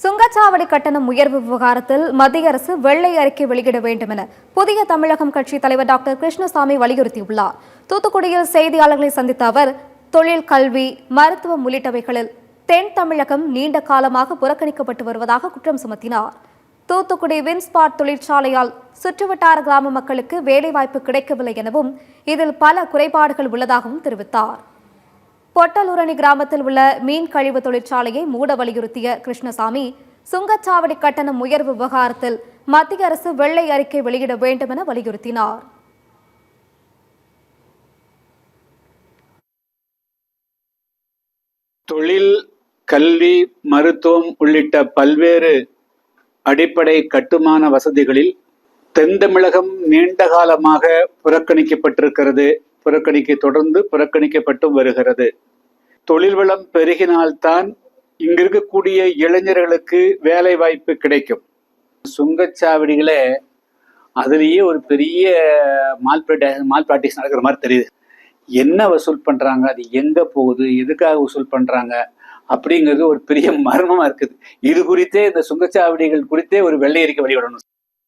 சுங்கச்சாவடி கட்டணம் உயர்வு விவகாரத்தில் மத்திய அரசு வெள்ளை அறிக்கை வெளியிட வேண்டும் என புதிய தமிழகம் கட்சி தலைவர் டாக்டர் கிருஷ்ணசாமி வலியுறுத்தியுள்ளார். தூத்துக்குடியில் செய்தியாளர்களை சந்தித்த அவர், தொழில், கல்வி, மருத்துவம் உள்ளிட்டவைகளில் தென் தமிழகம் நீண்ட காலமாக புறக்கணிக்கப்பட்டு வருவதாக குற்றம் சுமத்தினார். தூத்துக்குடி வின்ஸ்பாட் தொழிற்சாலையால் சுற்றுவட்டார கிராம மக்களுக்கு வேலைவாய்ப்பு கிடைக்கவில்லை எனவும் இதில் பல குறைபாடுகள் உள்ளதாகவும் தெரிவித்தார். பொட்டலூரணி கிராமத்தில் உள்ள மீன் கழிவு தொழிற்சாலையை மூட வலியுறுத்திய கிருஷ்ணசாமி, சுங்கச்சாவடி கட்டணம் உயர்வு விவகாரத்தில் மத்திய அரசு வெள்ளை அறிக்கை வெளியிட வேண்டும் என வலியுறுத்தினார். தொழில், கல்வி, மருத்துவம் உள்ளிட்ட பல்வேறு அடிப்படை கட்டுமான வசதிகளில் தென் தமிழகம் நீண்ட காலமாக புறக்கணிக்கப்பட்டிருக்கிறது. தொடர்ந்து புறக்கணிக்கப்பட்டு வருகிறது. தொழில் வளம் பெருகினால்தான் இங்க இருக்கக்கூடிய இளைஞர்களுக்கு வேலை வாய்ப்பு கிடைக்கும். சுங்கச்சாவடிகளே அதுலேயே ஒரு பெரிய மால் பிராக்டிஸ் நடக்கிற மாதிரி தெரியுது. என்ன வசூல் பண்றாங்க, அது எங்க போகுது, எதுக்காக வசூல் பண்றாங்க அப்படிங்கிறது ஒரு பெரிய மர்மமா இருக்குது. இது குறித்தே, இந்த சுங்கச்சாவடிகள் குறித்தே ஒரு வெள்ளை அறிக்கை வெளியிடணும்.